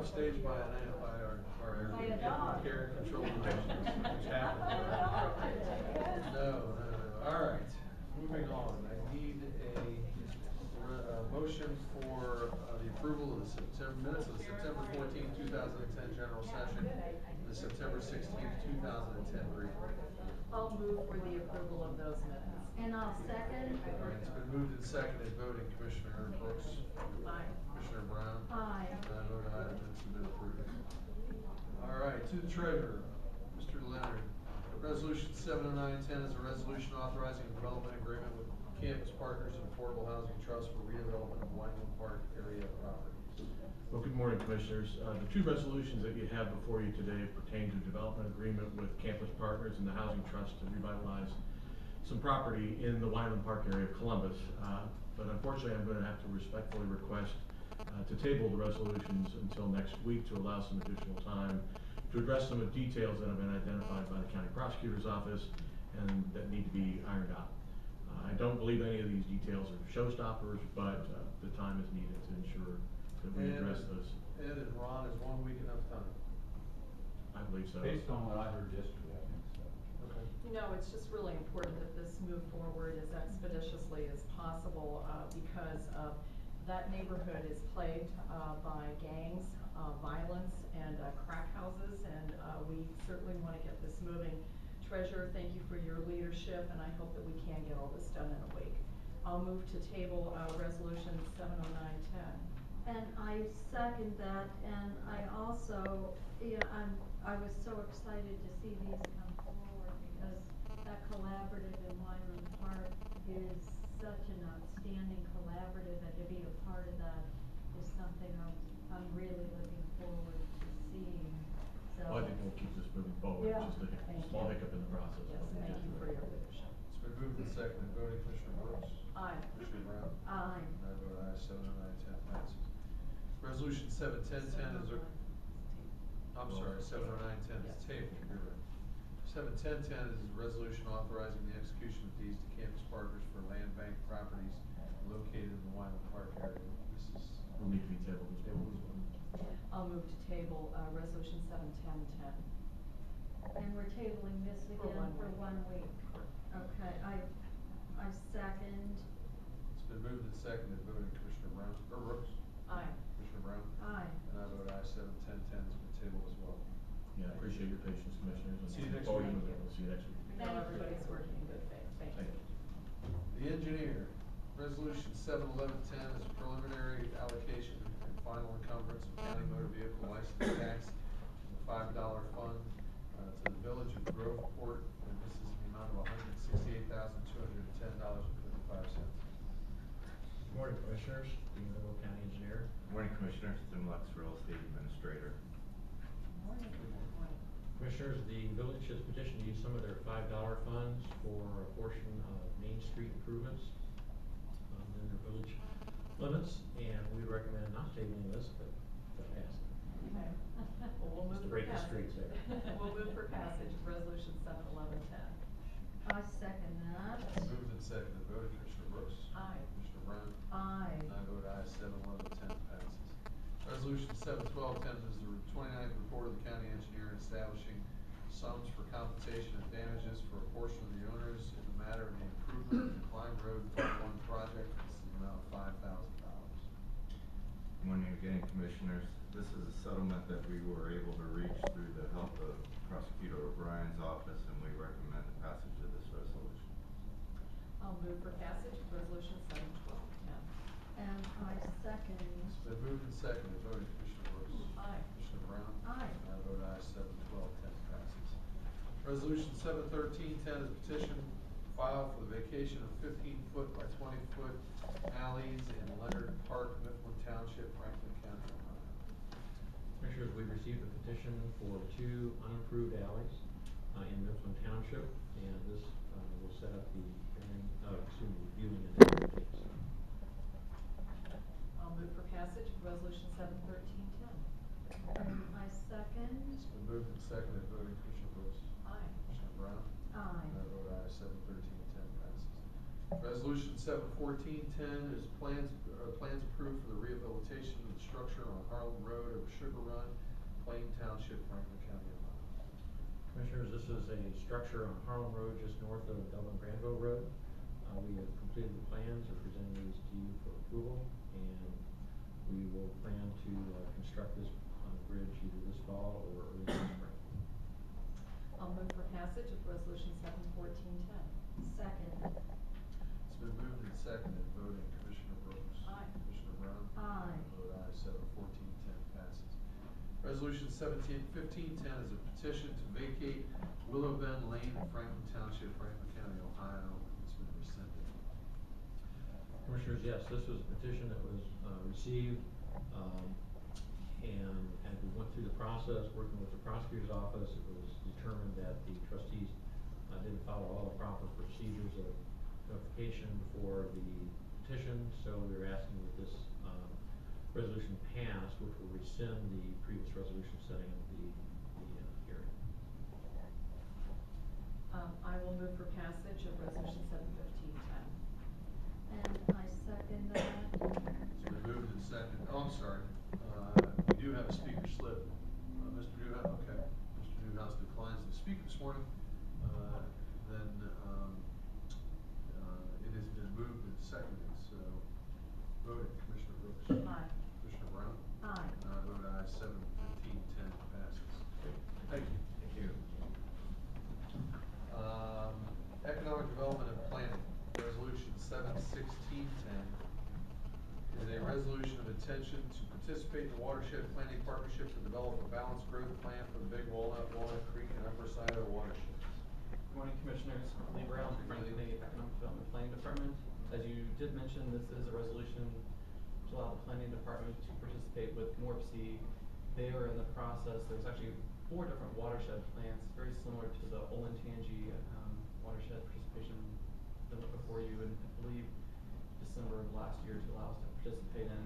staged by our dog. care and control division, which happens. No. All right, moving on. I need a motion for the approval of the minutes of the September 14th, 2010 general session, and the September 16th, 2010 brief. I'll move for the approval of those minutes. And I'll second. All right, it's been moved and seconded. Voting, Commissioner Brooks. Aye. Commissioner Brown. Aye. And I vote aye. The minutes have been approved. All right, to the treasurer, Mr. Leonard. Resolution 70910 is a resolution authorizing a development agreement with Campus Partners and Affordable Housing Trust for redevelopment of Wineland Park area properties. Well, good morning, Commissioners. The two resolutions that you have before you today pertain to development agreement with Campus Partners and the Housing Trust to revitalize some property in the Wineland Park area of Columbus. But unfortunately, I'm going to have to respectfully request to table the resolutions until next week to allow some additional time to address some of the details that have been identified by the County Prosecutor's Office and that need to be ironed out. I don't believe any of these details are showstoppers, but the time is needed to ensure that we address those. Ed and Ron, is 1 week enough time? I believe so. Based on what I heard yesterday, I think so. Okay. You know, it's just really important that this move forward as expeditiously as possible because that neighborhood is plagued by gangs, violence, and crack houses, and we certainly want to get this moving. Treasurer, thank you for your leadership, and I hope that we can get all this done in a week. I'll move to table resolution 70910. And I second that, and I also, I was so excited to see these come forward because that collaborative in Wineland Park is such an outstanding collaborative, and to be a part of that is something I'm really looking forward to seeing. So. Well, I think we'll keep this moving forward. Yeah. It's just a Thank small you. hiccup in the process. Yes, thank you for your leadership. It's been moved and seconded. Voting, Commissioner Brooks. Aye. Commissioner Brown. Aye. And I vote aye. 70910 passes. Resolution 71010 is a, I'm sorry, 70910 is tabled. You're right. 71010 is a resolution authorizing the execution of deeds to Campus Partners for land bank properties located in the Wineland Park area. This is Will need to be tabled as well. I'll move to table resolution 71010. And we're tabling this For again 1 for week. 1 week. Okay, I second. It's been moved and seconded. Voting, Commissioner Brown, or Brooks. Aye. Commissioner Brown. Aye. And I vote aye. 71010 has been tabled as well. Yeah, I appreciate your patience, Commissioners. and See you next forward week. moving. We'll see you next week. We know everybody's working in good faith. Thank you. The engineer, resolution 71110 is a preliminary allocation and final encumbrance of county motor vehicle license tax from the $5 fund to the village of Groveport, and this is in the amount of $168,210.55. Good morning, Commissioners. Dean Little, County Engineer. Good morning, Commissioners. Tim Lux, Real Estate Administrator. Morning. Morning. Commissioners, the village has petitioned to use some of their $5 funds for a portion of Main Street improvements in their village limits, and we recommend not tabling this, but pass it. Okay. Well, we'll move Just to for break the passage. streets there. We'll move for passage of resolution 71110. I second that. Moved and seconded. Voting, Commissioner Brooks. Aye. Commissioner Brown. Aye. And I vote aye. 71110 passes. Resolution 71210 is the 29th report of the county engineer establishing sums for compensation and damages for a portion of the owners in the matter of the improvement of the Klein Road Part 1 project. This is the amount of $5,000. Good morning again, Commissioners. This is a settlement that we were able to reach through the help of Prosecutor O'Brien's office, and we recommend the passage of this resolution. I'll move for passage of resolution 71210. And I second. It's been moved and seconded. Voting, Commissioner Brooks. Aye. Commissioner Brown. Aye. And I vote aye. 71210 passes. Resolution 71310 is petition filed for the vacation of 15-foot by 20-foot alleys in Leonard Park, Mifflin Township, Franklin County, Ohio. Commissioners, we received a petition for 2 unimproved alleys in Mifflin Township, and this will set up the reviewing and hearing dates. I'll move for passage of resolution 71310. And I second. It's been moved and seconded. Voting, Commissioner Brooks. Aye. Commissioner Brown. Aye. And I vote aye. 71310 passes. Resolution 71410 is plans approved for the rehabilitation of the structure on Harlan Road over Sugar Run, Plain Township, Franklin County, Ohio. Commissioners, this is a structure on Harlem Road, just north of Dublin Granville Road. We have completed the plans, are presenting these to you for approval, and we will plan to construct this bridge either this fall or early next spring. I'll move for passage of resolution 71410. Second. It's been moved and seconded, voting Commissioner Brooks. Aye. Commissioner Brown. Aye. I vote aye, 71410 passes. Resolution 1510 is a petition to vacate Willow Bend Lane in Franklin Township, Franklin County, Ohio. It's been rescinded. Commissioners, yes, this was a petition that was received, and as we went through the process, working with the prosecutor's office, it was determined that the trustees didn't follow all the proper procedures of notification for the petition, so we were asking that this resolution pass, which will rescind the previous resolution setting the hearing. I will move for passage of resolution 71510. And I second that. It's been moved and seconded. Oh, I'm sorry. We do have a speaker slip. Mr. Newhouse, okay. Mr. Newhouse declines to speak this morning. Then it has been moved and seconded, so voting Commissioner Brooks. Aye. Commissioner Brown. Aye. And I vote aye, 71510 passes. Thank you. Thank you. Economic Development and Planning, Resolution 71610 is a resolution of intention to participate in the Watershed Planning Partnership to develop a balanced growth plan for the Big Walnut, Walnut Creek, and Upper Scioto watersheds. Good morning, Commissioners. Lee Brown from the Economic Development Planning Department. As you did mention, this is a resolution to allow the Planning Department to participate with MORPC. They are in the process. There's actually 4 different watershed plans, very similar to the Olentangy watershed participation that went before you in, I believe, December of last year to allow us to participate in.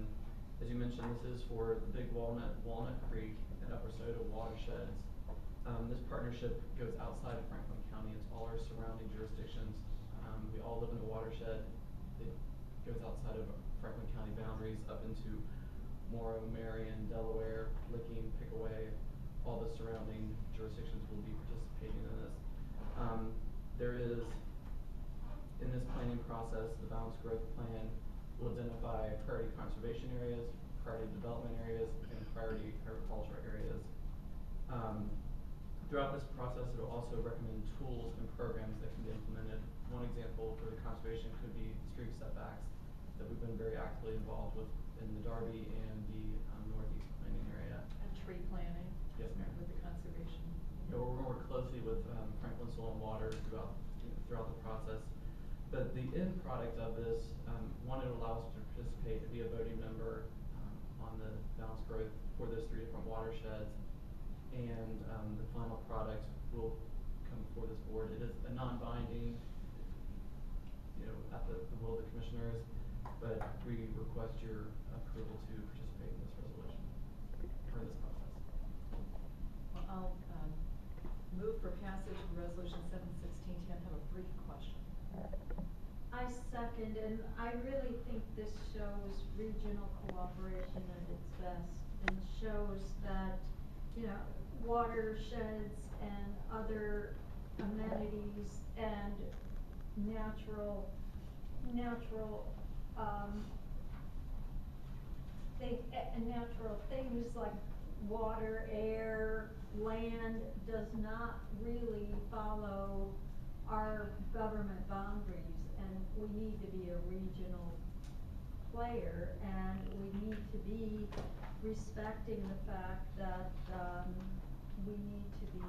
As you mentioned, this is for the Big Walnut, Walnut Creek, and Upper Scioto watersheds. This partnership goes outside of Franklin County. It's all our surrounding jurisdictions. We all live in a watershed. It goes outside of Franklin County boundaries up into Morrow, Marion, Delaware, Licking, Pickaway. All the surrounding jurisdictions will be participating in this. There is, in this planning process, the balanced growth plan will identify priority conservation areas, priority development areas, and priority agriculture areas. Throughout this process, it will also recommend tools and programs that can be implemented. One example for the conservation could be stream setbacks that we've been very actively involved with in the Darby and the northeast planning area. And tree planting. Yes, ma'am. With the conservation. Yeah, we're going to work closely with Franklin Soil and Water throughout the process. But the end product of this, one, it will allow us to participate and be a voting member on the balanced growth for those 3 different watersheds. And the final product will come before this board. It is a non-binding, at the will of the commissioners, but we request your approval to participate in this resolution, or in this process. Well, I'll move for passage of resolution 71610. Have a brief question. I second, and I really think this shows regional cooperation at its best, and shows that, watersheds and other amenities and natural things like water, air, land does not really follow our government boundaries, and we need to be a regional player, and we need to be respecting the fact that we need to be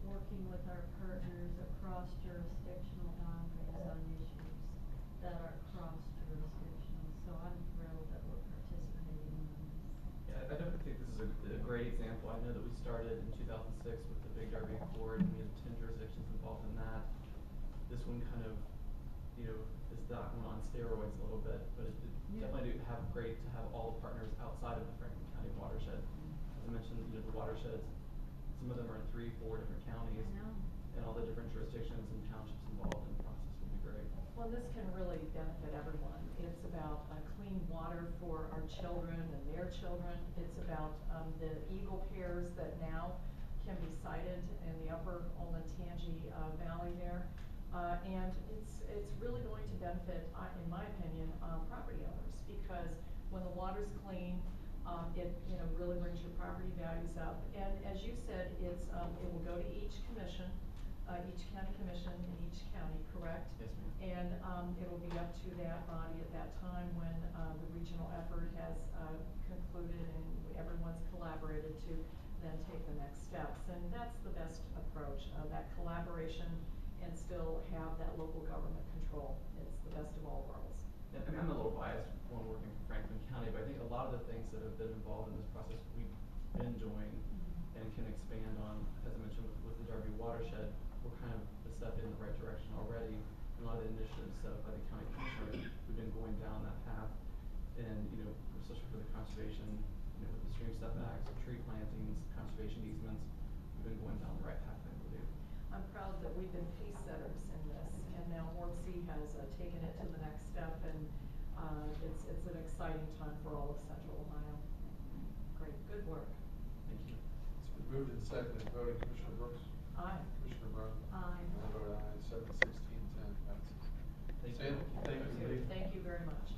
working with our partners across jurisdictional boundaries on issues that are cross-jurisdictional. So I'm thrilled that we're participating in this. Yeah, I definitely think this is a great example. I know that we started in 2006 with the Big Darby Accord, and we had 10 jurisdictions involved in that. This one kind of, is that one on steroids a little bit, but it definitely great to have all the partners outside of the Franklin County watershed. As I mentioned, the watersheds, some of them are in 3, 4 different counties. I know. And all the different jurisdictions and townships involved in the process would be great. Well, this can really benefit everyone. It's about clean water for our children and their children. It's about the eagle pairs that now can be sighted in the upper Olentangy Valley there. And it's really going to benefit, in my opinion, property owners, because when the water's clean, it, you know, really brings your property values up. And as you said, it will go to each commission, each county commission in each county, correct? Yes, ma'am. And it will be up to that body at that time when the regional effort has concluded and everyone's collaborated to then take the next steps. And that's the best approach, that collaboration, and still have that local government control. It's the best of all worlds. And I'm a little biased when working for Franklin County, but I think a lot of the things that have been involved in this process we've been doing and can expand on, as I mentioned with the Darby watershed, we're kind of a step in the right direction already. And a lot of the initiatives set up by the county commissioner, we've been going down that path. And, you know, especially for the conservation, you know, with the stream setbacks, tree plantings, conservation easements, we've been going down the right path, I believe. I'm proud that we've been pace setters in this, and now Hornsey has taken it to the next step, and it's an exciting time for all of Central Ohio. Great, good work. Thank you. It's been moved and seconded, voting Commissioner Brooks? Aye. Commissioner Brown? Aye. And I vote aye, 7-16-10 passes. Thank you. Sandy, thank you. Thank you very much.